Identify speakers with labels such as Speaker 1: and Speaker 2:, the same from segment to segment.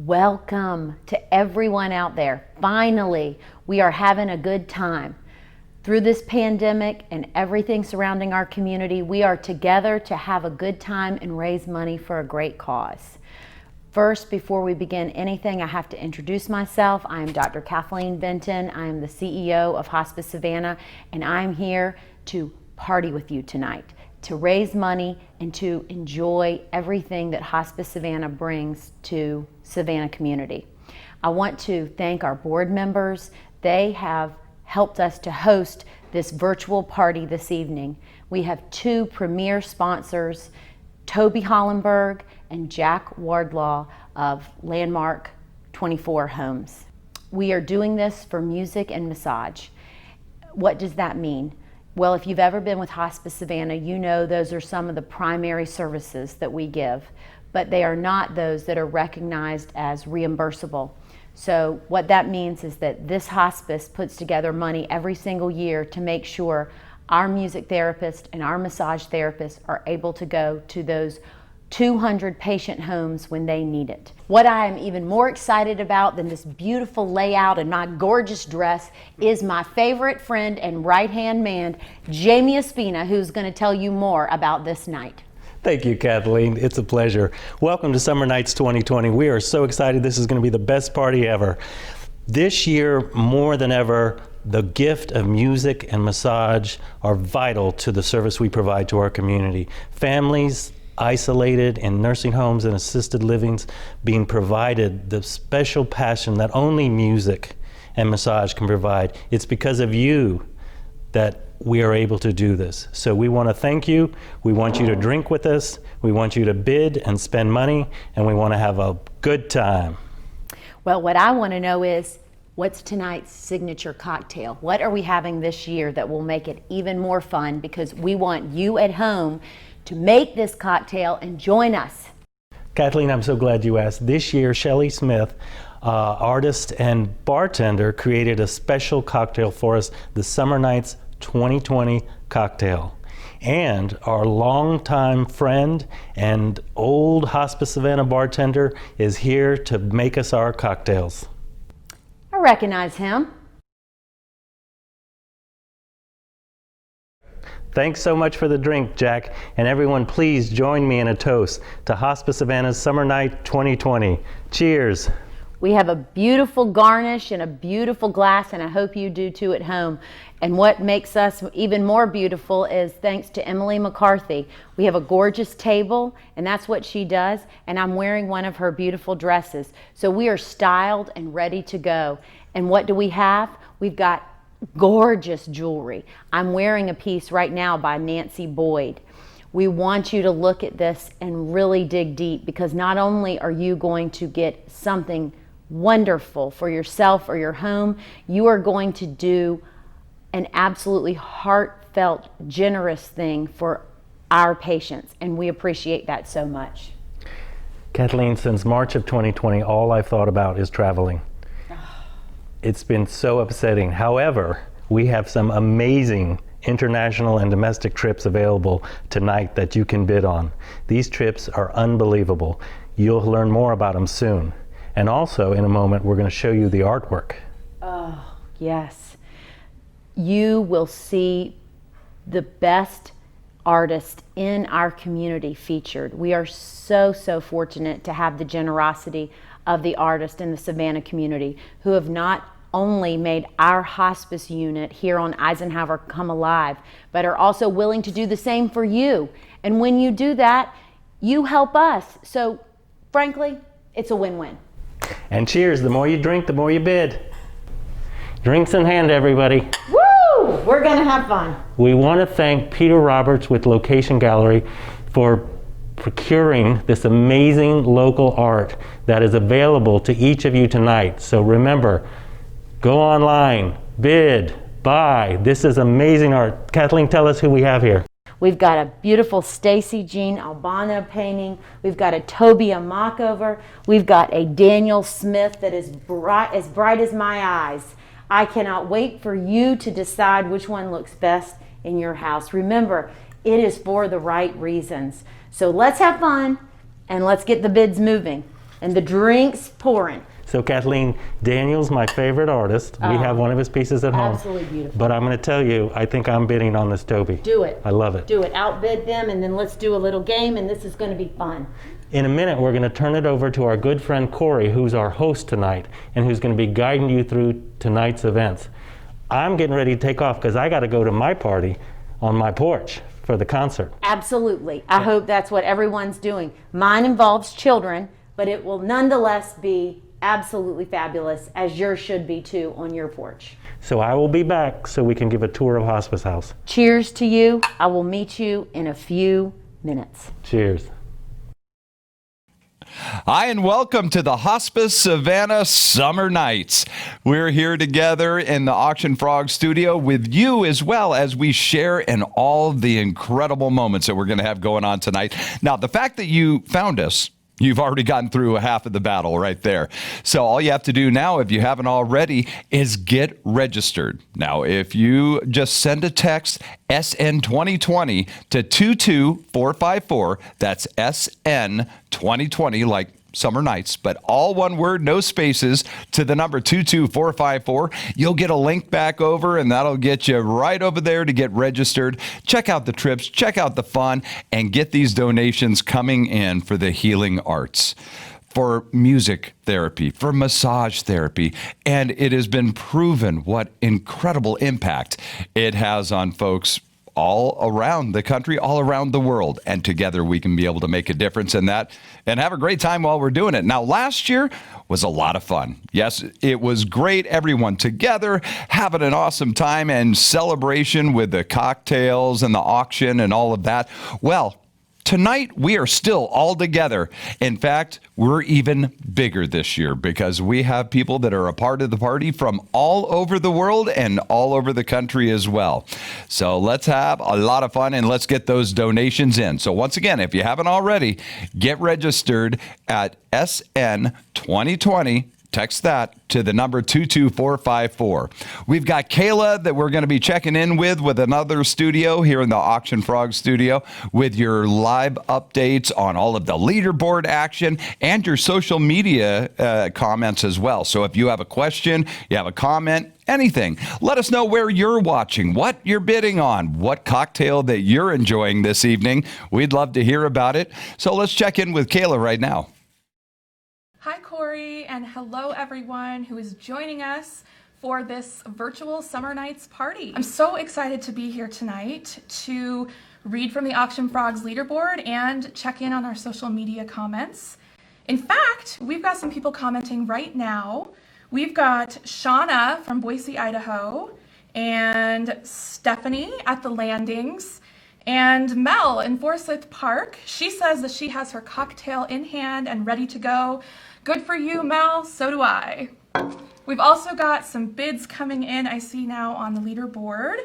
Speaker 1: Welcome to everyone out there. Finally, we are having a good time. Through this pandemic and everything surrounding our community, we are together to have a good time and raise money for a great cause. First, before we begin anything, I have to introduce myself. I am Dr. Kathleen Benton. I am the CEO of Hospice Savannah, and I'm here to party with you tonight, to raise money and to enjoy everything that Hospice Savannah brings to Savannah community. I want to thank our board members. They have helped us to host this virtual party this evening. We have two premier sponsors, Toby Hollenberg and Jack Wardlaw of Landmark 24 Homes. We are doing this for music and massage. What does that mean? Well, if you've ever been with Hospice Savannah, you know those are some of the primary services that we give, but they are not those that are recognized as reimbursable. So what that means is that this hospice puts together money every single year to make sure our music therapist and our massage therapists are able to go to those 200 patient homes when they need it. What I am even more excited about than this beautiful layout and my gorgeous dress is my favorite friend and right-hand man, Jamie Espina, who's going to tell you more about this night.
Speaker 2: Thank you, Kathleen. It's a pleasure. Welcome to Summer Nights 2020. We are so excited. This is going to be the best party ever. This year, more than ever, the gift of music and massage are vital to the service we provide to our community. Families isolated in nursing homes and assisted livings being provided the special passion that only music and massage can provide. It's because of you that we are able to do this. So we want to thank you. We want you to drink with us. We want you to bid and spend money, and we want to have a good time.
Speaker 1: Well, what I want to know is, what's tonight's signature cocktail? What are we having this year that will make it even more fun? Because we want you at home to make this cocktail and join us.
Speaker 2: Kathleen, I'm so glad you asked. This year, Shelley Smith, artist and bartender, created a special cocktail for us, the Summer Nights 2020 cocktail. And our longtime friend and old Hospice Savannah bartender is here to make us our cocktails.
Speaker 1: I recognize him.
Speaker 2: Thanks so much for the drink, Jack. And everyone, please join me in a toast to Hospice Savannah's Summer Night 2020. Cheers.
Speaker 1: We have a beautiful garnish and a beautiful glass, and I hope you do too at home. And what makes us even more beautiful is thanks to Emily McCarthy. We have a gorgeous table, and that's what she does, and I'm wearing one of her beautiful dresses. So we are styled and ready to go. And what do we have? We've got gorgeous jewelry. I'm wearing a piece right now by Nancy Boyd. We want you to look at this and really dig deep, because not only are you going to get something wonderful for yourself or your home, you are going to do an absolutely heartfelt, generous thing for our patients, and we appreciate that so much.
Speaker 2: Kathleen, since March of 2020, all I've thought about is traveling. It's been so upsetting. However, we have some amazing international and domestic trips available tonight that you can bid on. These trips are unbelievable. You'll learn more about them soon. And also, in a moment, we're going to show you the artwork.
Speaker 1: Oh, yes. You will see the best artists in our community featured. We are so fortunate to have the generosity of the artists in the Savannah community who have not only made our hospice unit here on Eisenhower come alive, but are also willing to do the same for you. And when you do that, you help us. So frankly, it's a win-win.
Speaker 2: And cheers, the more you drink, the more you bid. Drinks in hand, everybody.
Speaker 1: Woo! We're gonna have fun.
Speaker 2: We want to thank Peter Roberts with Location Gallery for procuring this amazing local art that is available to each of you tonight. So remember, go online, bid, buy. This is amazing art. Kathleen, tell us who we have here.
Speaker 1: We've got a beautiful Stacy Jean Albano painting. We've got a Toby Amakover. We've got a Daniel Smith that is bright as my eyes. I cannot wait for you to decide which one looks best in your house. Remember, it is for the right reasons. So let's have fun and let's get the bids moving. And the drinks pouring.
Speaker 2: So Kathleen, Daniel's my favorite artist. We have one of his pieces at home.
Speaker 1: Absolutely beautiful.
Speaker 2: But I'm going to tell you, I think I'm bidding on this Toby.
Speaker 1: Do it.
Speaker 2: I love it.
Speaker 1: Do it. Outbid them, and then let's do a little game, and this is going to be fun.
Speaker 2: In a minute, we're going to turn it over to our good friend Corey, who's our host tonight, and who's going to be guiding you through tonight's events. I'm getting ready to take off because I got to go to my party on my porch for the concert.
Speaker 1: Absolutely. I hope that's what everyone's doing. Mine involves children, but it will nonetheless be absolutely fabulous, as yours should be too, on your porch.
Speaker 2: So I will be back so we can give a tour of Hospice House.
Speaker 1: Cheers to you. I will meet you in a few minutes.
Speaker 2: Cheers.
Speaker 3: Hi, and welcome to the Hospice Savannah Summer Nights. We're here together in the Auction Frog studio with you, as well as we share in all the incredible moments that we're going to have going on tonight. Now, the fact that you found us, you've already gotten through half of the battle right there. So all you have to do now, if you haven't already, is get registered. Now, if you just send a text SN 2020 to 22454, that's SN 2020, like Summer Nights, but all one word, no spaces, to the number 22454. You'll get a link back over, and that'll get you right over there to get registered. Check out the trips, check out the fun, and get these donations coming in for the healing arts, for music therapy, for massage therapy, and it has been proven what incredible impact it has on folks all around the country, all around the world. And together we can be able to make a difference in that and have a great time while we're doing it. Now, last year was a lot of fun. Yes, it was great. Everyone together having an awesome time and celebration with the cocktails and the auction and all of that. Well, tonight, we are still all together. In fact, we're even bigger this year because we have people that are a part of the party from all over the world and all over the country as well. So let's have a lot of fun and let's get those donations in. So once again, if you haven't already, get registered at SN 2020. Text that to the number 22454. We've got Kayla that we're going to be checking in with another studio here in the Auction Frog studio with your live updates on all of the leaderboard action and your social media comments as well. So if you have a question, you have a comment, anything, let us know where you're watching, what you're bidding on, what cocktail that you're enjoying this evening. We'd love to hear about it. So let's check in with Kayla right now.
Speaker 4: Hi, Corey, and hello, everyone who is joining us for this virtual Summer Nights party. I'm so excited to be here tonight to read from the Auction Frogs leaderboard and check in on our social media comments. In fact, we've got some people commenting right now. We've got Shauna from Boise, Idaho, and Stephanie at the Landings, and Mel in Forsyth Park. She says that she has her cocktail in hand and ready to go. Good for you, Mel. So do I. We've also got some bids coming in, I see now on the leaderboard.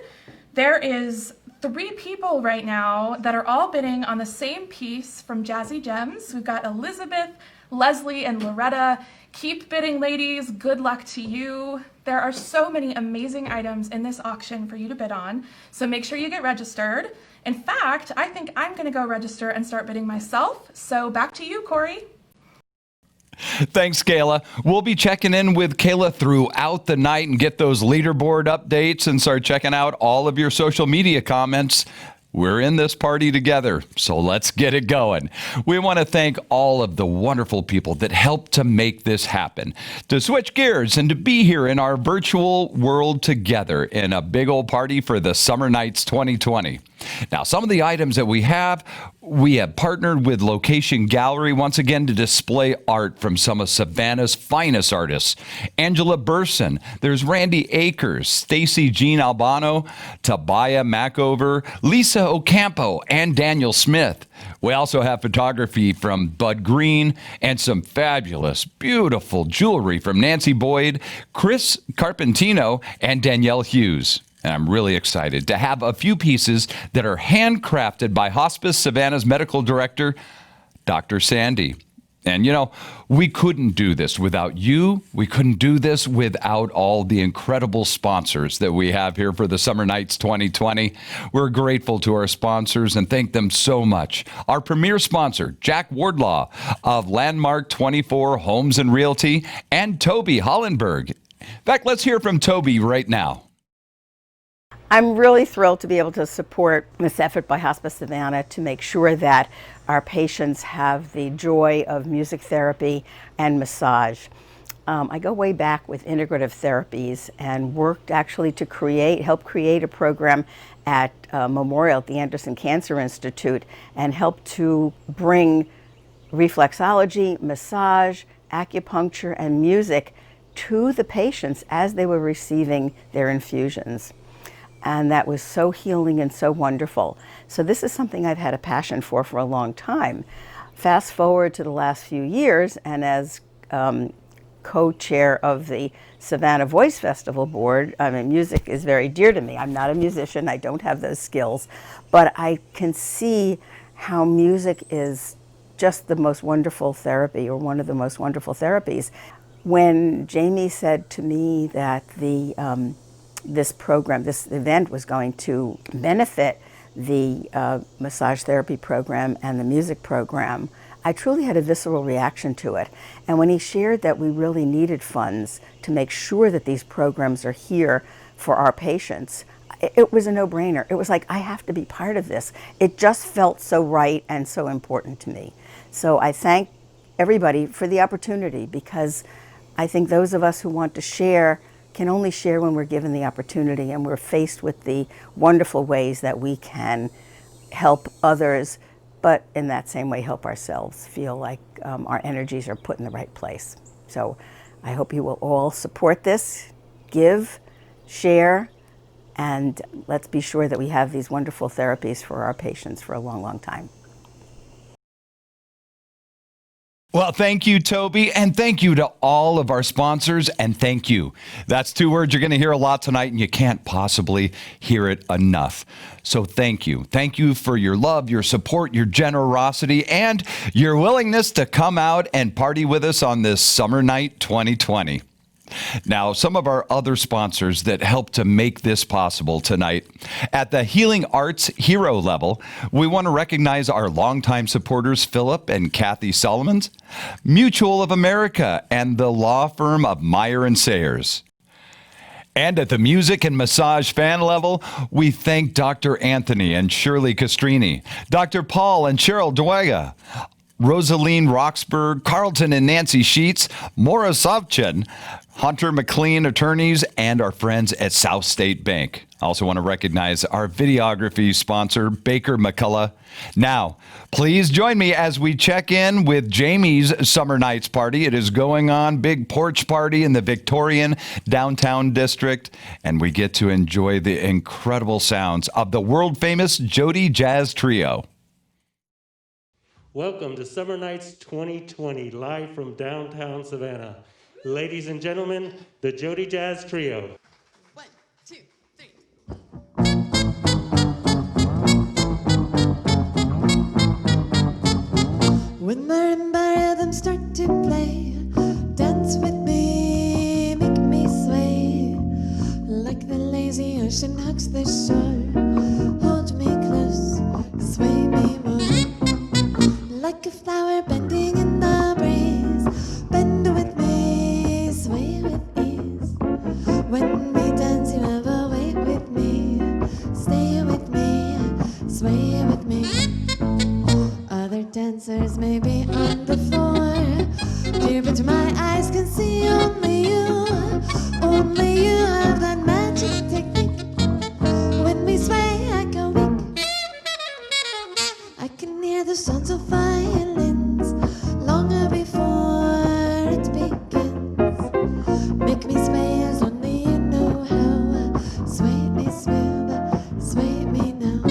Speaker 4: There is 3 people right now that are all bidding on the same piece from Jazzy Gems. We've got Elizabeth, Leslie, and Loretta. Keep bidding, ladies. Good luck to you. There are so many amazing items in this auction for you to bid on, so make sure you get registered. In fact, I think I'm going to go register and start bidding myself. So back to you, Corey.
Speaker 3: Thanks, Kayla. We'll be checking in with Kayla throughout the night and get those leaderboard updates and start checking out all of your social media comments. We're in this party together, so let's get it going. We want to thank all of the wonderful people that helped to make this happen, to switch gears and to be here in our virtual world together in a big old party for the Summer Nights 2020. Now, some of the items that we have partnered with Location Gallery once again to display art from some of Savannah's finest artists. Angela Burson, there's Randy Akers, Stacy Jean Albano, Tabaya Mackover, Lisa Ocampo, and Daniel Smith. We also have photography from Bud Green and some fabulous, beautiful jewelry from Nancy Boyd, Chris Carpentino, and Danielle Hughes. And I'm really excited to have a few pieces that are handcrafted by Hospice Savannah's medical director, Dr. Sandy. And, we couldn't do this without you. We couldn't do this without all the incredible sponsors that we have here for the Summer Nights 2020. We're grateful to our sponsors and thank them so much. Our premier sponsor, Jack Wardlaw of Landmark 24 Homes and Realty, and Toby Hollenberg. In fact, let's hear from Toby right now.
Speaker 5: I'm really thrilled to be able to support this effort by Hospice Savannah to make sure that our patients have the joy of music therapy and massage. I go way back with integrative therapies and worked actually to help create a program at Memorial at the Anderson Cancer Institute and help to bring reflexology, massage, acupuncture, and music to the patients as they were receiving their infusions. And that was so healing and so wonderful. So this is something I've had a passion for a long time. Fast forward to the last few years, and as co-chair of the Savannah Voice Festival Board, music is very dear to me. I'm not a musician, I don't have those skills, but I can see how music is just the most wonderful therapy, or one of the most wonderful therapies. When Jamie said to me that this event was going to benefit the massage therapy program and the music program, I truly had a visceral reaction to it. And when he shared that we really needed funds to make sure that these programs are here for our patients, it was a no-brainer. It was like, I have to be part of this. It just felt so right and so important to me. So I thank everybody for the opportunity, because I think those of us who want to share can only share when we're given the opportunity and we're faced with the wonderful ways that we can help others, but in that same way help ourselves feel like our energies are put in the right place. So I hope you will all support this, give, share, and let's be sure that we have these wonderful therapies for our patients for a long, long time.
Speaker 3: Well, thank you, Toby, and thank you to all of our sponsors, and thank you. That's two words you're going to hear a lot tonight, and you can't possibly hear it enough. So thank you. Thank you for your love, your support, your generosity, and your willingness to come out and party with us on this Summer Night 2020. Now, some of our other sponsors that help to make this possible tonight. At the Healing Arts Hero level, we want to recognize our longtime supporters, Philip and Kathy Solomons, Mutual of America, and the law firm of Meyer and Sayers. And at the music and massage fan level, we thank Dr. Anthony and Shirley Castrini, Dr. Paul and Cheryl Dwega, Rosaline Roxburgh, Carlton and Nancy Sheets, Maura Savchin, Hunter McLean Attorneys, and our friends at South State Bank. I also want to recognize our videography sponsor, Baker McCullough. Now, please join me as we check in with Jamie's Summer Nights Party. It is going on, big porch party in the Victorian downtown district, and we get to enjoy the incredible sounds of the world-famous Jody Jazz Trio.
Speaker 2: Welcome to Summer Nights 2020, live from downtown Savannah. Ladies and gentlemen, the Jody Jazz Trio.
Speaker 6: 1, 2, 3. When marimba rhythms start to play, dance with me, make me sway, like the lazy ocean hugs the shore. Hold me close, sway me more, like a flower bending in the breeze. Bend with me, sway with ease. When we dance, you have a way with me. Stay with me, sway with me. Other dancers may be on the floor, dear, but my eyes can see only you. Only you have that magic technique. When we sway, I go weak. I can hear the sounds of violins longer before it begins. Make me sway as only you know how. Sway me, sway me now.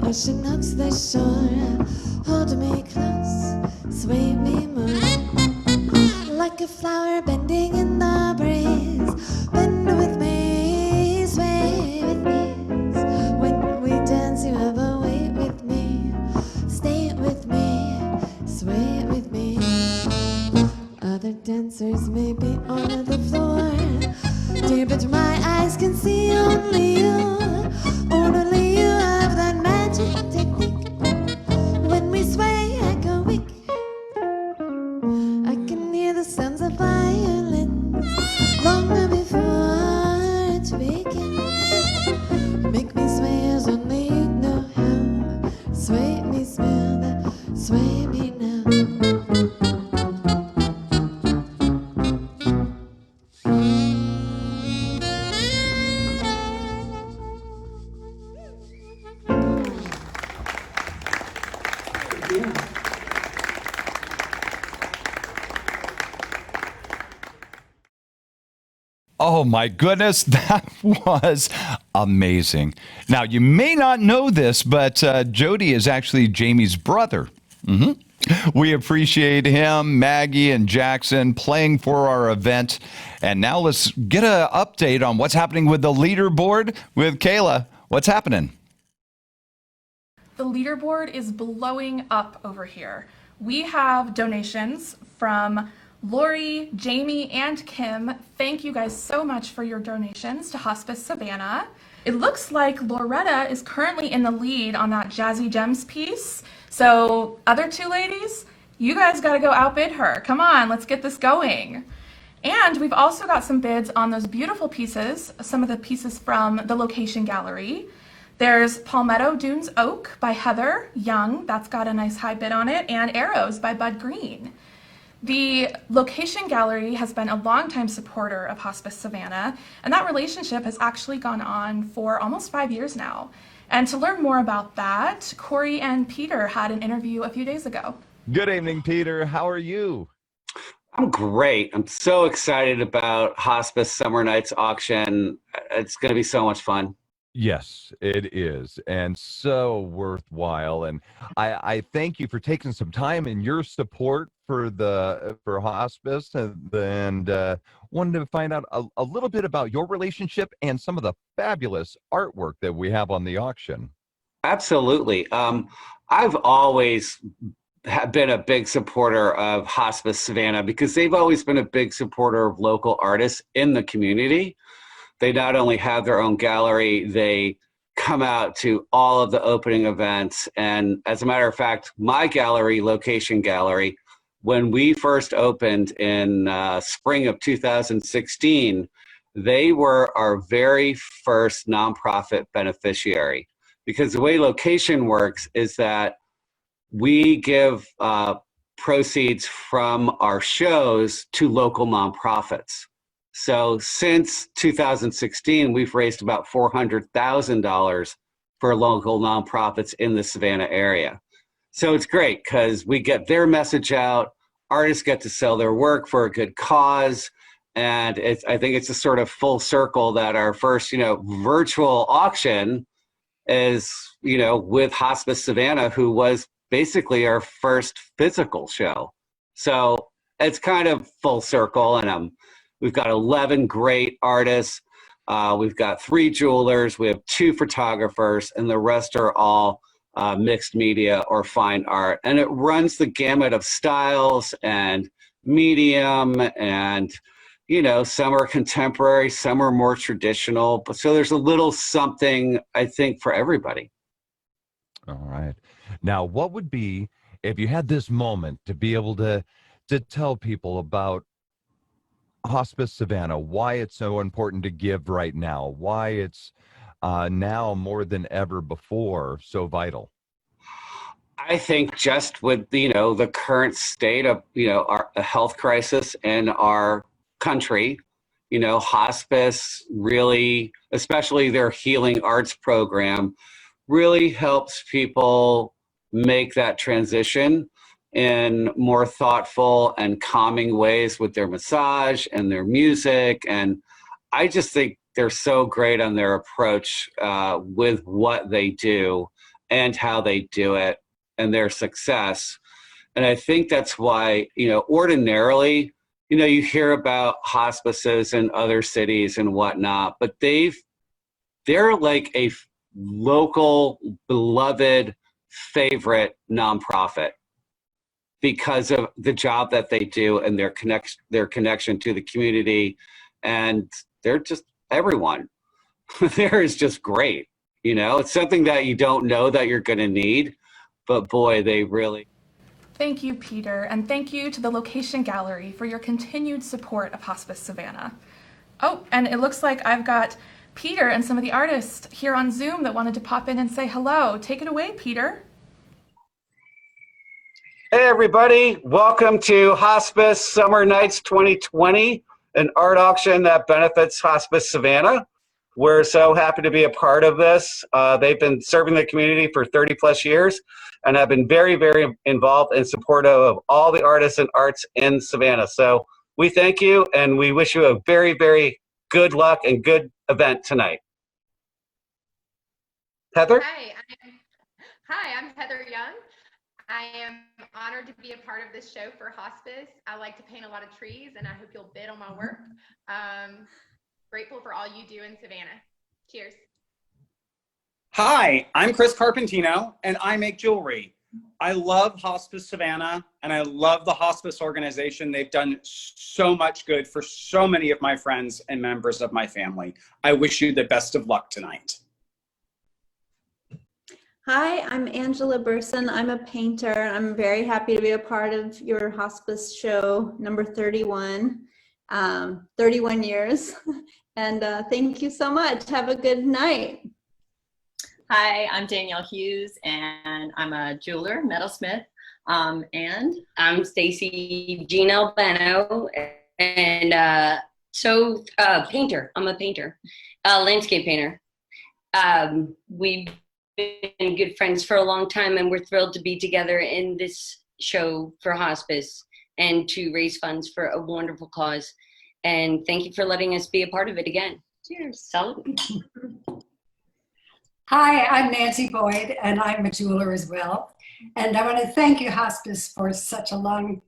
Speaker 6: ocean hugs the shore. Hold me close, sway me more. Like a flower bending in the breeze. Bend with me, sway with me. When we dance, you have a way with me. Stay with me, sway with me. Other dancers may be on the floor, dear, but my eyes can see only you. Only you have that magic technique. When we sway, I go weak. I can hear the sounds of violins long before it begins. Make me sway as only you know how. Sway me, smell that, sway me now.
Speaker 3: Oh my goodness, that was amazing. Now, you may not know this, but Jody is actually Jamie's brother. We appreciate him, Maggie, and Jackson playing for our event. And now let's get an update on what's happening with the leaderboard with Kayla. What's happening?
Speaker 4: The leaderboard is blowing up over here. We have donations from Lori, Jamie, and Kim. Thank you guys so much for your donations to Hospice Savannah. It looks like Loretta is currently in the lead on that Jazzy Gems piece. So other two ladies, you guys got to go outbid her. Come on, let's get this going. And we've also got some bids on those beautiful pieces, some of the pieces from the location gallery. There's Palmetto Dunes Oak by Heather Young. That's got a nice high bid on it. And Arrows by Bud Green. The location gallery has been a longtime supporter of Hospice Savannah, and that relationship has actually gone on for almost 5 years now. And to learn more about that, Corey and Peter had an interview a few days ago.
Speaker 3: Good evening, Peter. How are you?
Speaker 7: I'm great. I'm so excited about Hospice Summer Nights auction. It's going to be so much fun.
Speaker 3: Yes, it is, and so worthwhile. And I thank you for taking some time and your support for hospice, and wanted to find out a little bit about your relationship and some of the fabulous artwork that we have on the auction.
Speaker 7: Absolutely. I've always been a big supporter of Hospice Savannah because they've always been a big supporter of local artists in the community. They not only have their own gallery, they come out to all of the opening events. And as a matter of fact, my gallery, Location Gallery, when we first opened in spring of 2016, they were our very first nonprofit beneficiary. Because the way Location works is that we give proceeds from our shows to local nonprofits. So since 2016, we've raised about $400,000 for local nonprofits in the Savannah area. So it's great because we get their message out, artists get to sell their work for a good cause, and I think it's a sort of full circle that our first, virtual auction is, with Hospice Savannah, who was basically our first physical show. So it's kind of full circle, and we've got 11 great artists. We've got 3 jewelers. We have 2 photographers, and the rest are all mixed media or fine art. And it runs the gamut of styles and medium, and some are contemporary, some are more traditional. But so there's a little something, I think, for everybody.
Speaker 3: All right. Now, what would be, if you had this moment to be able to tell people about Hospice Savannah, why it's so important to give right now, why it's now more than ever before so vital?
Speaker 7: I think just with the current state of our health crisis in our country, hospice really, especially their healing arts program, really helps people make that transition in more thoughtful and calming ways with their massage and their music. And I just think they're so great on their approach with what they do. and how they do it and their success. And I think that's why, ordinarily, you hear about hospices in other cities and whatnot, but they're like a local, beloved, favorite nonprofit because of the job that they do and their connection to the community. And they're just everyone. There is just great. It's something that you don't know that you're going to need, but boy, they really.
Speaker 4: Thank you, Peter, and thank you to the Location Gallery for your continued support of Hospice Savannah. Oh, and it looks like I've got Peter and some of the artists here on Zoom that wanted to pop in and say hello. Take it away, Peter.
Speaker 7: Hey, everybody. Welcome to Hospice Summer Nights 2020, an art auction that benefits Hospice Savannah. We're so happy to be a part of this. They've been serving the community for 30 plus years and have been very, very involved and supportive of all the artists and arts in Savannah. So we thank you and we wish you a very, very good luck and good event tonight. Heather?
Speaker 8: Hi, I'm Heather Young. I am honored to be a part of this show for Hospice. I like to paint a lot of trees and I hope you'll bid on my work. Grateful for all you do in Savannah. Cheers.
Speaker 9: Hi, I'm Chris Carpentino and I make jewelry. I love Hospice Savannah and I love the hospice organization. They've done so much good for so many of my friends and members of my family. I wish you the best of luck tonight.
Speaker 10: Hi, I'm Angela Burson. I'm a painter. I'm very happy to be a part of your hospice show, number 31. 31 years. And thank you so much. Have a good night.
Speaker 11: Hi, I'm Danielle Hughes, and I'm a jeweler, metalsmith, and I'm Stacy Jean Albano, and painter. I'm a painter, landscape painter. We've been good friends for a long time, and we're thrilled to be together in this show for hospice and to raise funds for a wonderful cause. And thank you for letting us be a part of it again. Cheers. Salud.
Speaker 12: Hi, I'm Nancy Boyd, and I'm a jeweler as well. And I want to thank you, Hospice, for such a long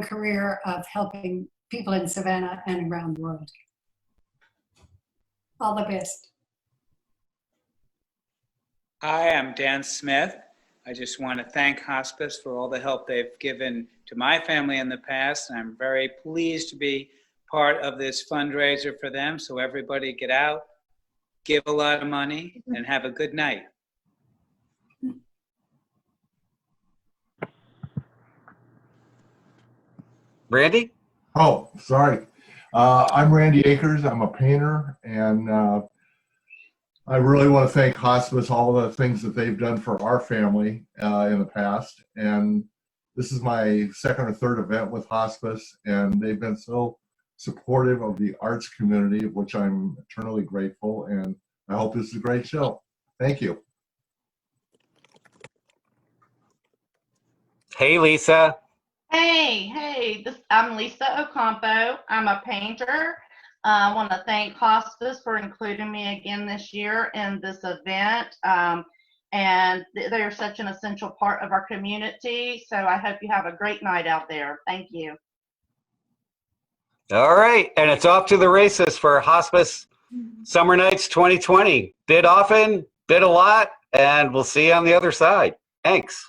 Speaker 12: career of helping people in Savannah and around the world. All the best.
Speaker 13: Hi, I'm Dan Smith. I just want to thank Hospice for all the help they've given to my family in the past. And I'm very pleased to be part of this fundraiser for them. So everybody get out, give a lot of money, and have a good night.
Speaker 7: Randy?
Speaker 14: Oh, sorry. I'm Randy Akers. I'm a painter, and I really want to thank Hospice, all the things that they've done for our family in the past. And this is my second or third event with Hospice, and they've been so supportive of the arts community, of which I'm eternally grateful. And I hope this is a great show. Thank you.
Speaker 7: Hey, Lisa.
Speaker 15: Hey, I'm Lisa Ocampo. I'm a painter. I want to thank Hospice for including me again this year in this event. And they are such an essential part of our community. So I hope you have a great night out there. Thank you.
Speaker 7: All right, and it's off to the races for Hospice Summer Nights 2020. Bid often, bid a lot, and we'll see you on the other side. Thanks.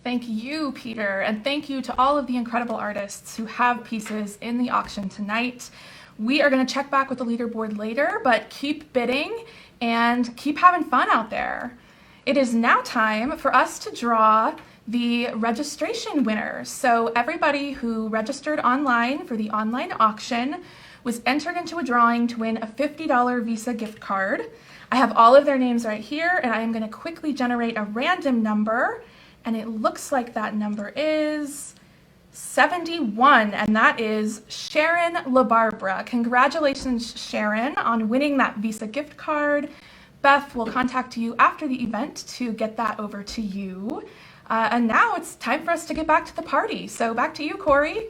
Speaker 4: Thank you, Peter, and thank you to all of the incredible artists who have pieces in the auction tonight. We are going to check back with the leaderboard later, but keep bidding and keep having fun out there. It is now time for us to draw the registration winners. So everybody who registered online for the online auction was entered into a drawing to win a $50 Visa gift card. I have all of their names right here, and I am going to quickly generate a random number, and it looks like that number is 71, and that is Sharon LaBarbera. Congratulations, Sharon, on winning that Visa gift card. Beth will contact you after the event to get that over to you. And now it's time for us to get back to the party. So back to you, Corey.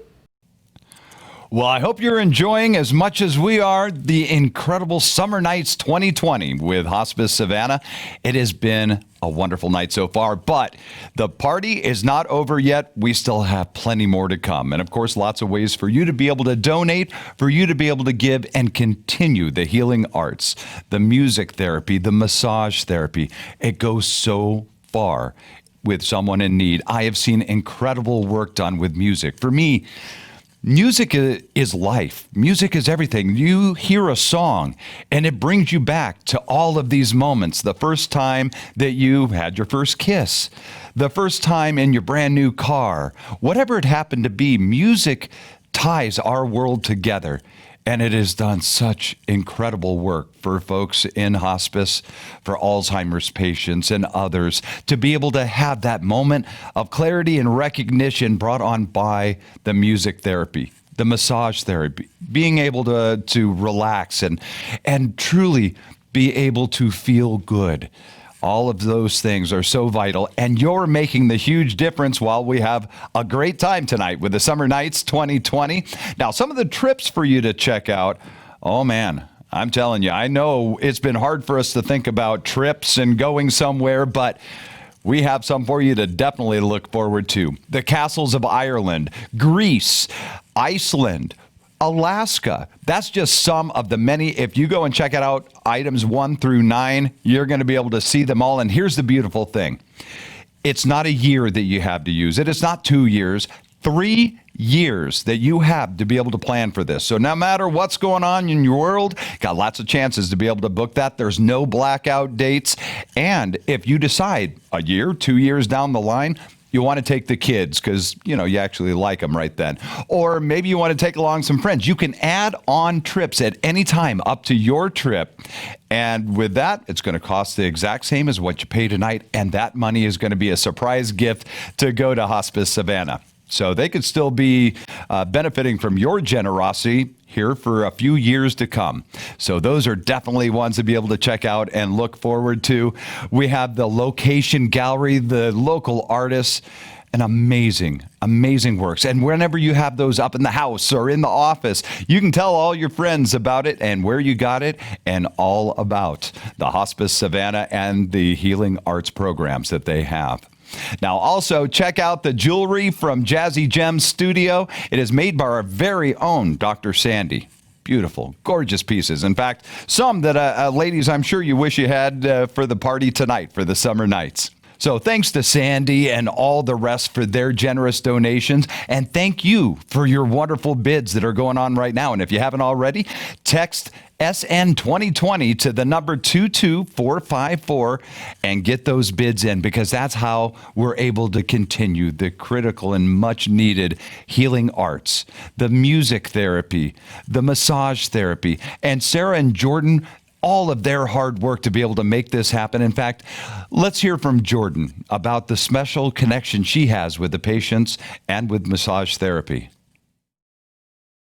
Speaker 3: Well, I hope you're enjoying as much as we are the incredible Summer Nights 2020 with Hospice Savannah. It has been a wonderful night so far, but the party is not over yet. We still have plenty more to come. And of course, lots of ways for you to be able to donate, for you to be able to give and continue the healing arts, the music therapy, the massage therapy. It goes so far with someone in need. I have seen incredible work done with music. For me, music is life. Music is everything. You hear a song and it brings you back to all of these moments. The first time that you had your first kiss, the first time in your brand new car, whatever it happened to be, music ties our world together. And it has done such incredible work for folks in hospice, for Alzheimer's patients and others, to be able to have that moment of clarity and recognition brought on by the music therapy, the massage therapy, being able to relax and truly be able to feel good. All of those things are so vital, and you're making the huge difference while we have a great time tonight with the Summer Nights 2020. Now, some of the trips for you to check out, oh man, I'm telling you, I know it's been hard for us to think about trips and going somewhere, but we have some for you to definitely look forward to. The castles of Ireland, Greece, Iceland, Alaska. That's just some of the many. If you go and check it out, items 1 through 9, you're going to be able to see them all. And here's the beautiful thing. It's not a year that you have to use it. It's not 2 years, 3 years that you have to be able to plan for this. So no matter what's going on in your world, got lots of chances to be able to book that. There's no blackout dates. And if you decide a year, 2 years down the line, you want to take the kids because, you actually like them right then. Or maybe you want to take along some friends. You can add on trips at any time up to your trip. And with that, it's going to cost the exact same as what you pay tonight. And that money is going to be a surprise gift to go to Hospice Savannah. So they could still be benefiting from your generosity here for a few years to come. So those are definitely ones to be able to check out and look forward to. We have the location gallery, the local artists, and amazing works. And whenever you have those up in the house or in the office, you can tell all your friends about it and where you got it and all about the Hospice Savannah and the healing arts programs that they have. Now, also check out the jewelry from Jazzy Gems Studio. It is made by our very own Dr. Sandy. Beautiful, gorgeous pieces. In fact, some that, ladies, I'm sure you wish you had for the party tonight for the Summer Nights. So thanks to Sandy and all the rest for their generous donations. And thank you for your wonderful bids that are going on right now. And if you haven't already, text SN 2020 to the number 22454 and get those bids in, because that's how we're able to continue the critical and much needed healing arts, the music therapy, the massage therapy, and Sarah and Jordan, all of their hard work to be able to make this happen. In fact, let's hear from Jordan about the special connection she has with the patients and with massage therapy.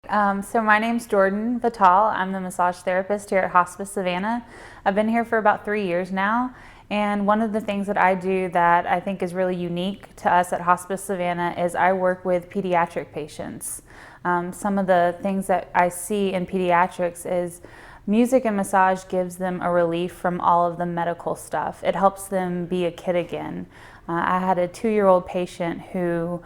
Speaker 16: So my name's Jordan Vital. I'm the massage therapist here at Hospice Savannah. I've been here for about 3 years now. And one of the things that I do that I think is really unique to us at Hospice Savannah is I work with pediatric patients. Some of the things that I see in pediatrics is music and massage gives them a relief from all of the medical stuff. It helps them be a kid again. I had a 2-year-old patient who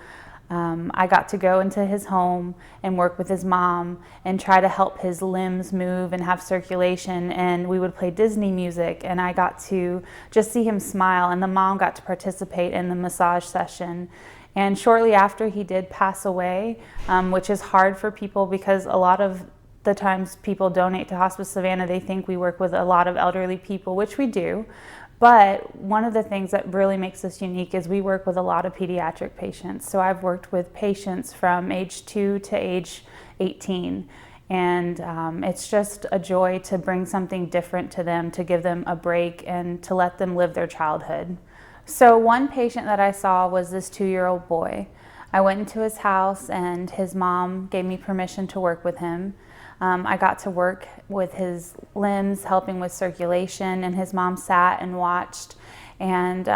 Speaker 16: I got to go into his home and work with his mom and try to help his limbs move and have circulation, and we would play Disney music, and I got to just see him smile, and the mom got to participate in the massage session. And shortly after, he did pass away, which is hard for people because a lot of the times people donate to Hospice Savannah, they think we work with a lot of elderly people, which we do. But one of the things that really makes us unique is we work with a lot of pediatric patients. So I've worked with patients from age 2 to age 18. And it's just a joy to bring something different to them, to give them a break and to let them live their childhood. So one patient that I saw was this 2-year-old boy. I went into his house and his mom gave me permission to work with him. I got to work with his limbs, helping with circulation, and his mom sat and watched. And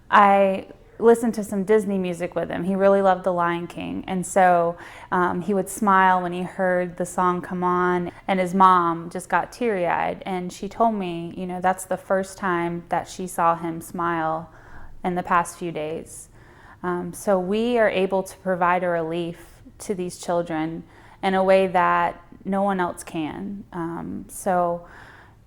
Speaker 16: I listen to some Disney music with him. He really loved The Lion King. And so he would smile when he heard the song come on. And his mom just got teary-eyed. And she told me, you know, that's the first time that she saw him smile in the past few days. So we are able to provide a relief to these children in a way that no one else can. So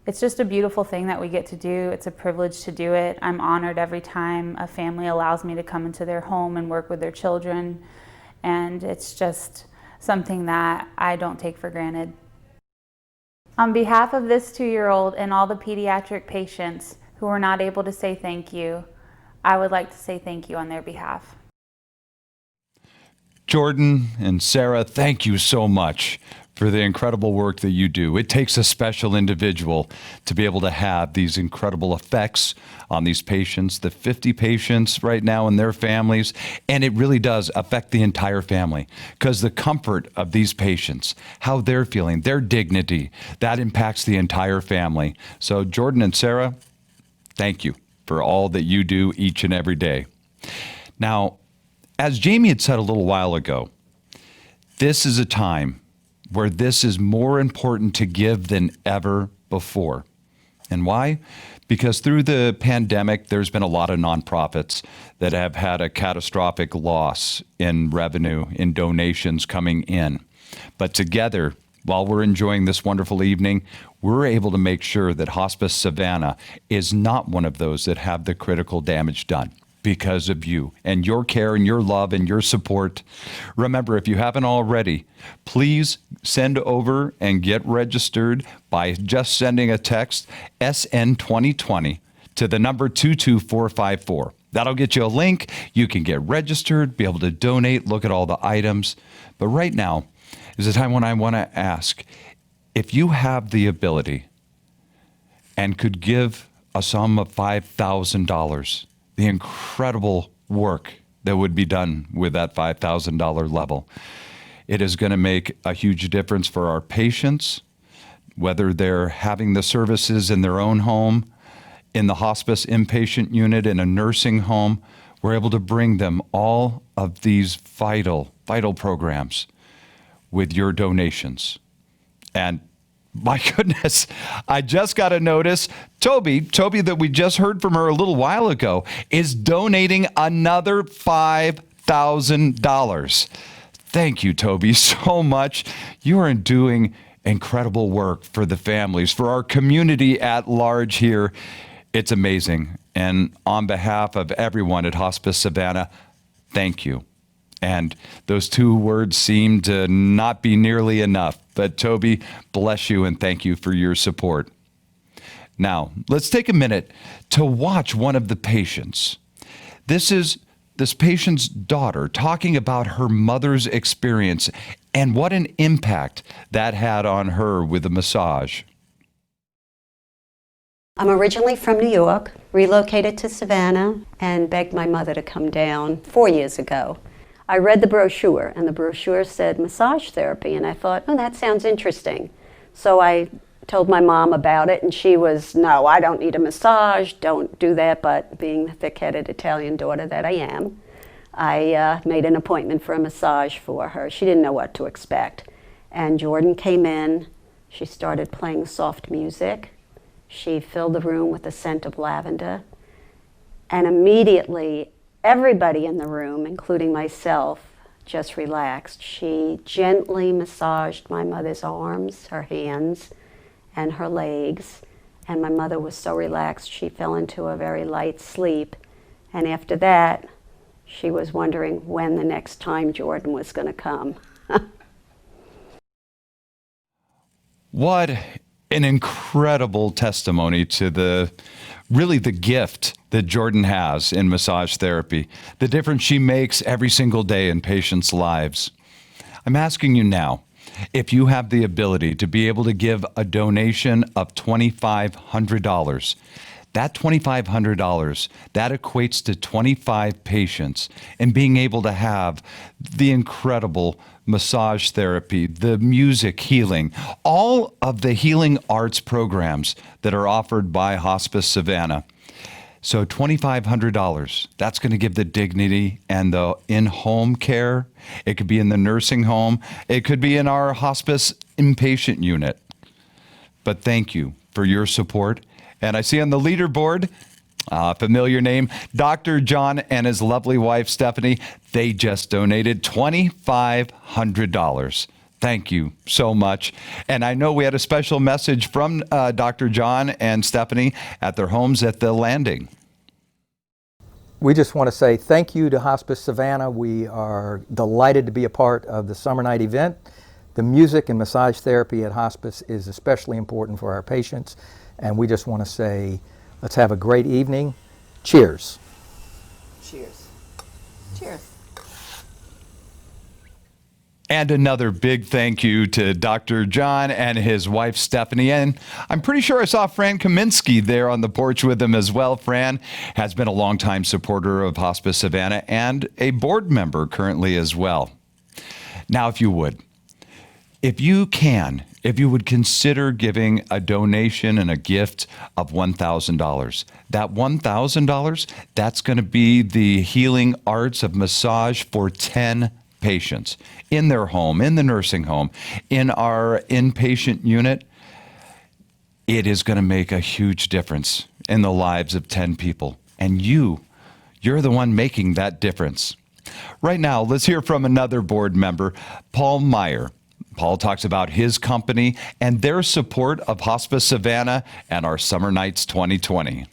Speaker 16: it's just a beautiful thing that we get to do. It's a privilege to do it. I'm honored every time a family allows me to come into their home and work with their children. And it's just something that I don't take for granted. On behalf of this 2-year-old and all the pediatric patients who are not able to say thank you, I would like to say thank you on their behalf.
Speaker 3: Jordan and Sarah, thank you so much for the incredible work that you do. It takes a special individual to be able to have these incredible effects on these patients, the 50 patients right now and their families, and it really does affect the entire family because the comfort of these patients, how they're feeling, their dignity, that impacts the entire family. So Jordan and Sarah, thank you for all that you do each and every day. Now, as Jamie had said a little while ago, this is a time where this is more important to give than ever before. And why? Because through the pandemic, there's been a lot of nonprofits that have had a catastrophic loss in revenue, in donations coming in. But together, while we're enjoying this wonderful evening, we're able to make sure that Hospice Savannah is not one of those that have the critical damage done because of you and your care and your love and your support. Remember, if you haven't already, please send over and get registered by just sending a text SN 2020 to the number 22454. That'll get you a link. You can get registered, be able to donate, look at all the items. But right now is the time when I want to ask, if you have the ability and could give a sum of $5,000, the incredible work that would be done with that $5,000 level. It is going to make a huge difference for our patients, whether they're having the services in their own home, in the hospice inpatient unit, in a nursing home. We're able to bring them all of these vital programs with your donations. And my goodness, I just got a notice. Toby that we just heard from her a little while ago, is donating another $5,000. Thank you, Toby, so much. You are doing incredible work for the families, for our community at large here. It's amazing. And on behalf of everyone at Hospice Savannah, thank you. And those two words seem to not be nearly enough. But Toby, bless you and thank you for your support. Now, let's take a minute to watch one of the patients. This is this patient's daughter talking about her mother's experience and what an impact that had on her with the massage.
Speaker 17: I'm originally from New York, relocated to Savannah, and begged my mother to come down 4 years ago. I read the brochure, and the brochure said massage therapy, and I thought, oh, that sounds interesting. So I told my mom about it, and she was, no, I don't need a massage, don't do that. But being the thick-headed Italian daughter that I am, I made an appointment for a massage for her. She didn't know what to expect. And Jordan came in, she started playing soft music. She filled the room with the scent of lavender, and immediately everybody in the room, including myself, just relaxed. She gently massaged my mother's arms, her hands, and her legs. And my mother was so relaxed, she fell into a very light sleep. And after that, she was wondering when the next time Jordan was going to come.
Speaker 3: What an incredible testimony to the gift that Jordan has in massage therapy, the difference she makes every single day in patients' lives. I'm asking you now, if you have the ability to be able to give a donation of $2,500, that $2,500, that equates to 25 patients, and being able to have the incredible massage therapy, the music healing, all of the healing arts programs that are offered by Hospice Savannah. So $2,500, that's going to give the dignity and the in-home care. It could be in the nursing home. It could be in our hospice inpatient unit. But thank you for your support. And I see on the leaderboard, familiar name, Dr. John and his lovely wife, Stephanie. They just donated $2,500. Thank you so much. And I know we had a special message from Dr. John and Stephanie at their homes at the Landing.
Speaker 18: We just want to say thank you to Hospice Savannah. We are delighted to be a part of the summer night event. The music and massage therapy at Hospice is especially important for our patients. And we just want to say, let's have a great evening. Cheers.
Speaker 5: Cheers. Cheers.
Speaker 3: And another big thank you to Dr. John and his wife, Stephanie. And I'm pretty sure I saw Fran Kaminsky there on the porch with him as well. Fran has been a longtime supporter of Hospice Savannah and a board member currently as well. Now, if you would consider giving a donation and a gift of $1,000. That $1,000, that's going to be the healing arts of massage for 10 patients in their home, in the nursing home, in our inpatient unit. It is going to make a huge difference in the lives of 10 people. And you're the one making that difference. Right now, let's hear from another board member, Paul Meyer. Paul talks about his company and their support of Hospice Savannah and our Summer Nights 2020.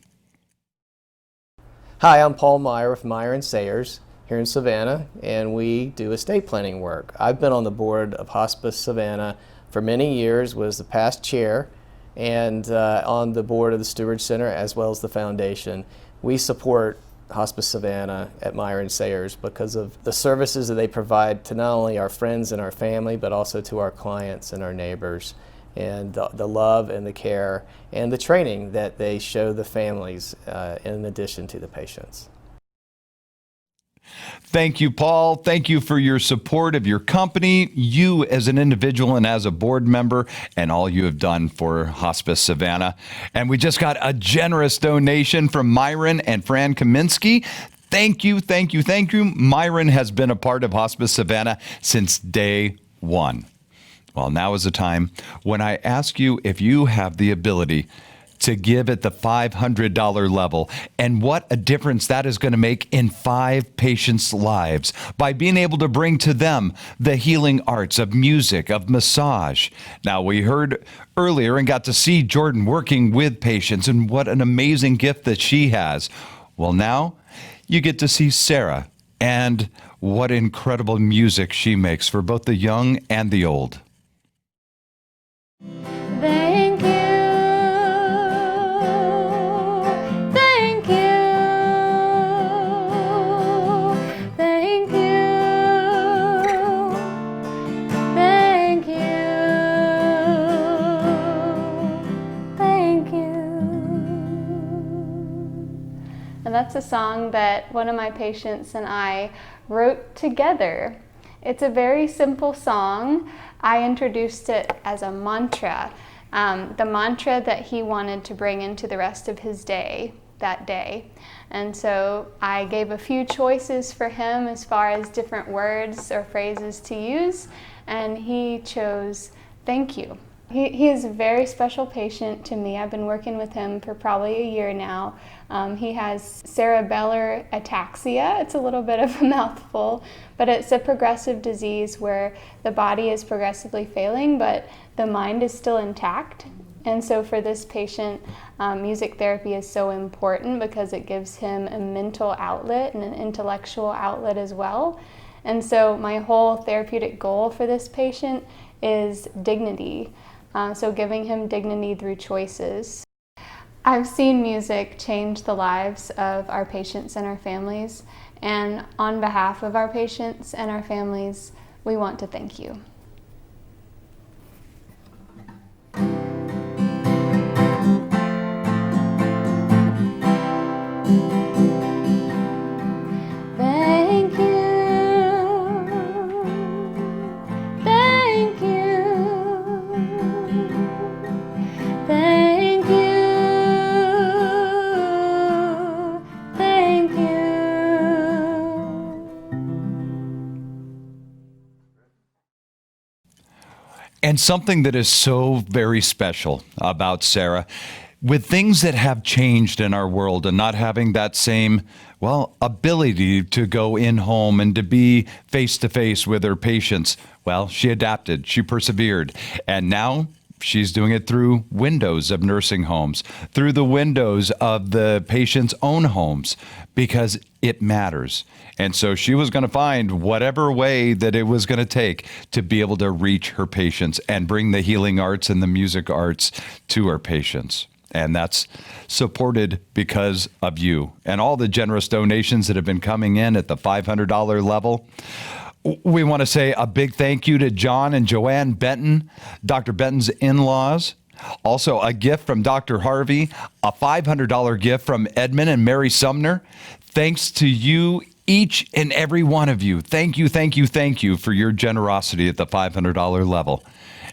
Speaker 19: Hi, I'm Paul Meyer with Meyer & Sayers here in Savannah, and we do estate planning work. I've been on the board of Hospice Savannah for many years, was the past chair, and on the board of the Steward Center as well as the foundation. We support Hospice Savannah at Meyer & Sayers because of the services that they provide to not only our friends and our family, but also to our clients and our neighbors, and the love and the care and the training that they show the families in addition to the patients.
Speaker 3: Thank you, Paul. Thank you for your support of your company, you as an individual and as a board member, and all you have done for Hospice Savannah. And we just got a generous donation from Myron and Fran Kaminsky. Thank you, thank you, thank you. Myron has been a part of Hospice Savannah since day one. Well, now is the time when I ask you if you have the ability to give at the $500 level, and what a difference that is going to make in 5 patients' lives by being able to bring to them the healing arts of music, of massage. Now, we heard earlier and got to see Jordan working with patients, and what an amazing gift that she has. Well, now you get to see Sarah and what incredible music she makes for both the young and the old.
Speaker 20: Thank you. Thank you. Thank you. Thank you. Thank you. And that's a song that one of my patients and I wrote together. It's a very simple song. I introduced it as a mantra, the mantra that he wanted to bring into the rest of his day, that day. And so I gave a few choices for him as far as different words or phrases to use, and he chose thank you. He is a very special patient to me. I've been working with him for probably a year now. He has cerebellar ataxia. It's a little bit of a mouthful, but it's a progressive disease where the body is progressively failing, but the mind is still intact. And so for this patient, music therapy is so important because it gives him a mental outlet and an intellectual outlet as well. And so my whole therapeutic goal for this patient is dignity. So giving him dignity through choices. I've seen music change the lives of our patients and our families, and on behalf of our patients and our families, we want to thank you. Thank you. Thank you. Thank you.
Speaker 3: And something that is so very special about Sarah, with things that have changed in our world and not having that same, well, ability to go in home and to be face to face with her patients, well, she adapted, she persevered, and now she's doing it through windows of nursing homes, through the windows of the patient's own homes, because it matters. And so she was going to find whatever way that it was going to take to be able to reach her patients and bring the healing arts and the music arts to her patients. And that's supported because of you and all the generous donations that have been coming in at the $500 level. We want to say a big thank you to John and Joanne Benton, Dr. Benton's in-laws. Also, a gift from Dr. Harvey, a $500 gift from Edmund and Mary Sumner. Thanks to you, each and every one of you. Thank you, thank you, thank you for your generosity at the $500 level.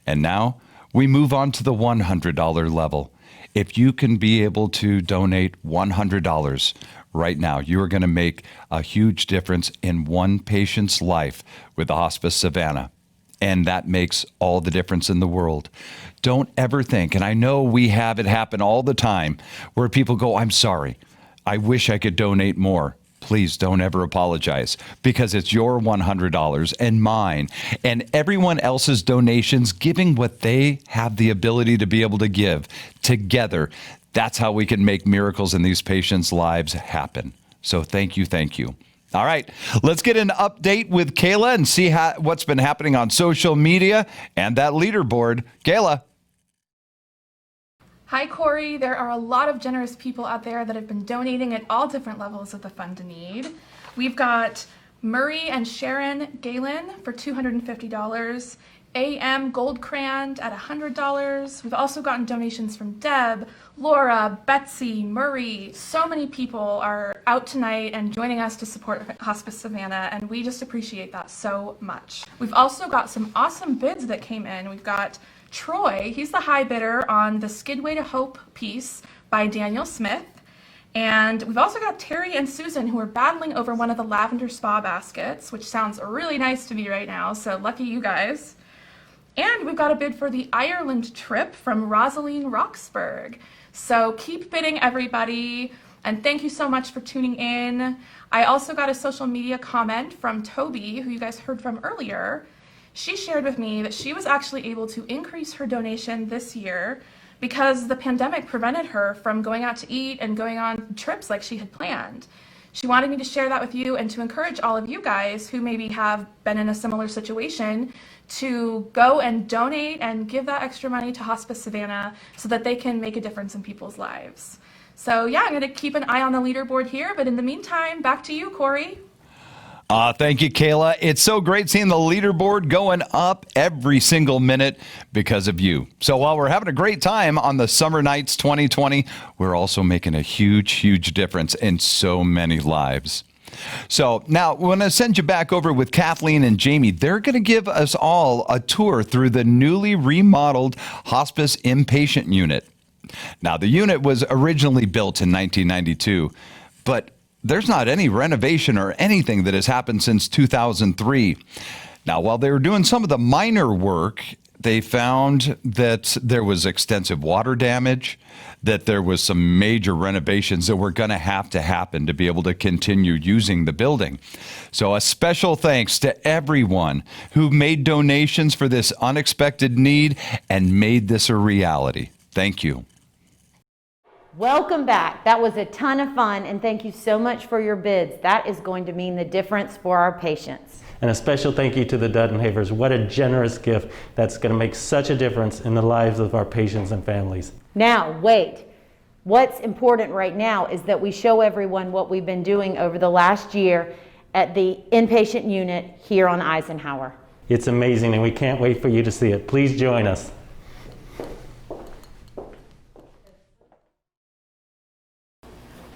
Speaker 3: And now we move on to the $100 level. If you can be able to donate $100 right now, you are going to make a huge difference in one patient's life with the Hospice Savannah. And that makes all the difference in the world. Don't ever think, and I know we have it happen all the time, where people go, I'm sorry, I wish I could donate more. Please don't ever apologize, because it's your $100 and mine and everyone else's donations, giving what they have the ability to be able to give together. That's how we can make miracles in these patients' lives happen. So thank you, thank you. All right, let's get an update with Kayla and see what's been happening on social media and that leaderboard. Kayla.
Speaker 4: Hi, Corey. There are a lot of generous people out there that have been donating at all different levels of the Fund to Need. We've got Murray and Sharon Galen for $250, A.M. Goldcrand at $100. We've also gotten donations from Deb, Laura, Betsy, Murray. So many people are out tonight and joining us to support Hospice Savannah, and we just appreciate that so much. We've also got some awesome bids that came in. We've got Troy, he's the high bidder on the Skidway to Hope piece by Daniel Smith. And we've also got Terry and Susan, who are battling over one of the lavender spa baskets, which sounds really nice to me right now, so lucky you guys. And we've got a bid for the Ireland trip from Rosaline Roxburgh. So keep bidding, everybody, and thank you so much for tuning in. I also got a social media comment from Toby, who you guys heard from earlier. She shared with me that she was actually able to increase her donation this year because the pandemic prevented her from going out to eat and going on trips like she had planned. She wanted me to share that with you and to encourage all of you guys who maybe have been in a similar situation to go and donate and give that extra money to Hospice Savannah so that they can make a difference in people's lives. So yeah, I'm going to keep an eye on the leaderboard here, but in the meantime, back to you, Corey.
Speaker 3: Thank you, Kayla. It's so great seeing the leaderboard going up every single minute because of you. So while we're having a great time on the Summer Nights 2020, we're also making a huge, huge difference in so many lives. So now we're going to send you back over with Kathleen and Jamie. They're going to give us all a tour through the newly remodeled Hospice Inpatient Unit. Now, the unit was originally built in 1992, but there's not any renovation or anything that has happened since 2003. Now, while they were doing some of the minor work, they found that there was extensive water damage, that there was some major renovations that were going to happen to be able to continue using the building. So a special thanks to everyone who made donations for this unexpected need and made this a reality. Thank you.
Speaker 1: Welcome back. That was a ton of fun, and thank you so much for your bids. That is going to mean the difference for our patients.
Speaker 2: And a special thank you to the Dudenhavers. What a generous gift that's going to make such a difference in the lives of our patients and families.
Speaker 1: Now, wait. What's important right now is that we show everyone what we've been doing over the last year at the inpatient unit here on Eisenhower.
Speaker 2: It's amazing, and we can't wait for you to see it. Please join us.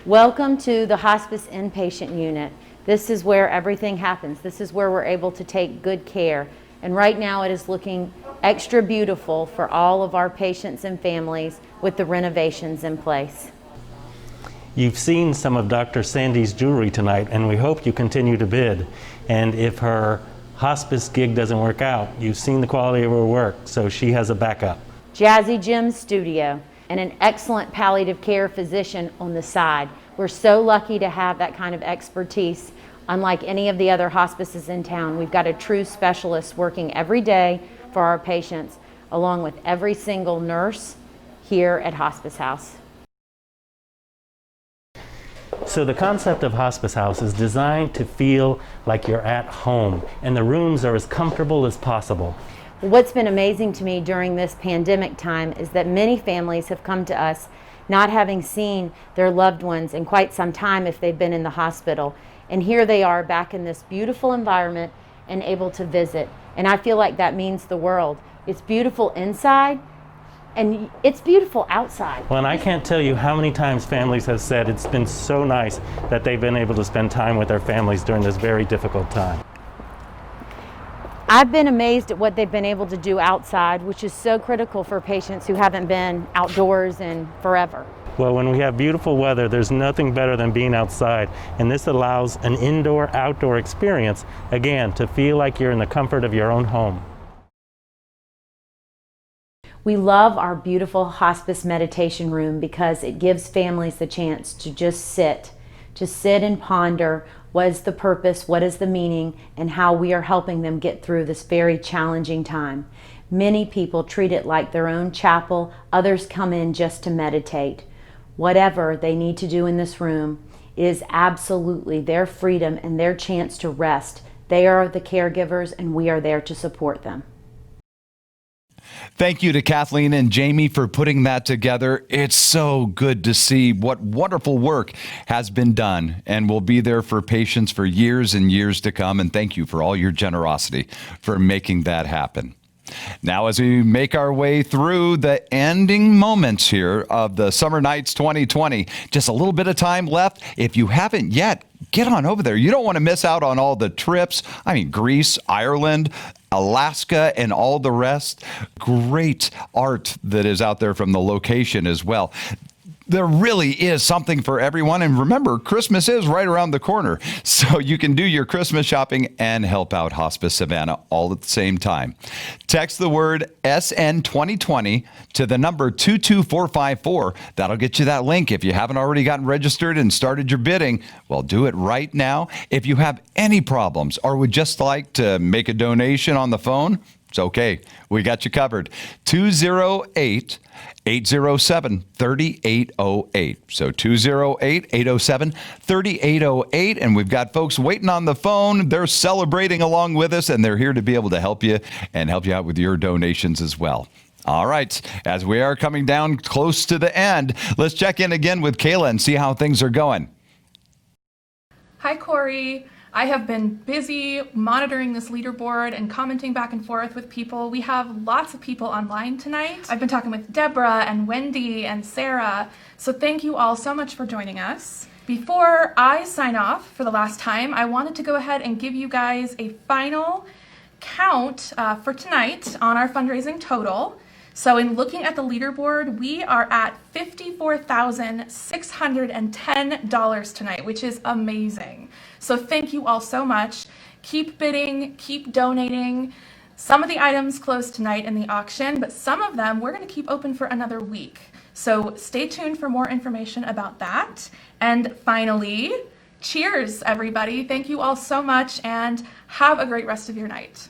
Speaker 1: Welcome to the Hospice Inpatient Unit. This is where everything happens. This is where we're able to take good care. And right now it is looking extra beautiful for all of our patients and families with the renovations in place.
Speaker 2: You've seen some of Dr. Sandy's jewelry tonight, and we hope you continue to bid. And if her hospice gig doesn't work out, you've seen the quality of her work, so she has a backup.
Speaker 1: Jazzy Jim's studio, and an excellent palliative care physician on the side. We're so lucky to have that kind of expertise. Unlike any of the other hospices in town, we've got a true specialist working every day for our patients, along with every single nurse here at Hospice House.
Speaker 2: So the concept of Hospice House is designed to feel like you're at home, and the rooms are as comfortable as possible.
Speaker 1: What's been amazing to me during this pandemic time is that many families have come to us not having seen their loved ones in quite some time if they've been in the hospital. And here they are back in this beautiful environment and able to visit. And I feel like that means the world. It's beautiful inside and it's beautiful outside.
Speaker 2: Well, and I can't tell you how many times families have said it's been so nice that they've been able to spend time with their families during this very difficult time.
Speaker 1: I've been amazed at what they've been able to do outside, which is so critical for patients who haven't been outdoors in forever.
Speaker 2: Well, when we have beautiful weather, there's nothing better than being outside, and this allows an indoor-outdoor experience, again, to feel like you're in the comfort of your own home.
Speaker 1: We love our beautiful hospice meditation room because it gives families the chance to just sit and ponder what is the purpose, what is the meaning, and how we are helping them get through this very challenging time. Many people treat it like their own chapel, others come in just to meditate. Whatever they need to do in this room is absolutely their freedom and their chance to rest. They are the caregivers and we are there to support them.
Speaker 3: Thank you to Kathleen and Jamie for putting that together. It's so good to see what wonderful work has been done and will be there for patients for years and years to come. And thank you for all your generosity for making that happen. Now, as we make our way through the ending moments here of the Summer Nights 2020, just a little bit of time left. If you haven't yet, get on over there. You don't want to miss out on all the trips. I mean, Greece, Ireland, Alaska, and all the rest. Great art that is out there from the location as well. There really is something for everyone. And remember, Christmas is right around the corner. So you can do your Christmas shopping and help out Hospice Savannah all at the same time. Text the word SN 2020 to the number 22454. That'll get you that link. If you haven't already gotten registered and started your bidding, well, do it right now. If you have any problems or would just like to make a donation on the phone, it's okay. We got you covered. 208-807-3808. So 208-807-3808. And we've got folks waiting on the phone. They're celebrating along with us, and they're here to be able to help you and help you out with your donations as well. All right. As we are coming down close to the end, let's check in again with Kayla and see how things are going.
Speaker 4: Hi, Corey. I have been busy monitoring this leaderboard and commenting back and forth with people. We have lots of people online tonight. I've been talking with Deborah and Wendy and Sarah. So thank you all so much for joining us. Before I sign off for the last time, I wanted to go ahead and give you guys a final count for tonight on our fundraising total. So in looking at the leaderboard, we are at $54,610 tonight, which is amazing. So thank you all so much. Keep bidding, keep donating. Some of the items close tonight in the auction, but some of them we're going to keep open for another week. So stay tuned for more information about that. And finally, cheers, everybody. Thank you all so much and have a great rest of your night.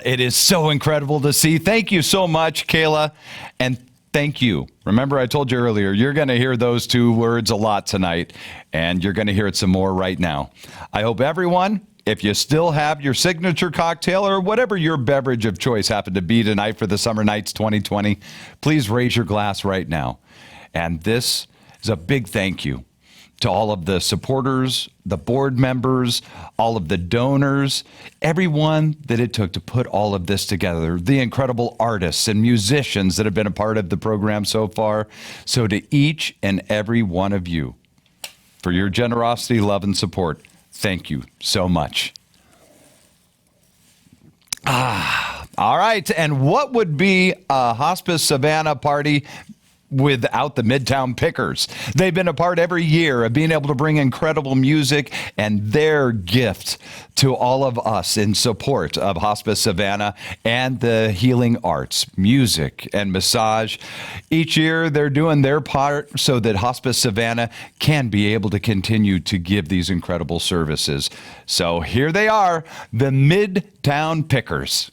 Speaker 3: It is so incredible to see. Thank you so much, Kayla. And thank you. Remember, I told you earlier, you're going to hear those two words a lot tonight, and you're going to hear it some more right now. I hope everyone, if you still have your signature cocktail or whatever your beverage of choice happened to be tonight for the Summer Nights 2020, please raise your glass right now. And this is a big thank you to all of the supporters, the board members, all of the donors, everyone that it took to put all of this together, the incredible artists and musicians that have been a part of the program so far. So to each and every one of you, for your generosity, love, and support, thank you so much. All right. And what would be a Hospice Savannah party without the Midtown Pickers. They've been a part every year of being able to bring incredible music and their gift to all of us in support of Hospice Savannah and the healing arts, music and massage. Each year they're doing their part so that Hospice Savannah can be able to continue to give these incredible services. So here they are, the Midtown Pickers.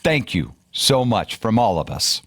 Speaker 3: Thank you so much from all of us.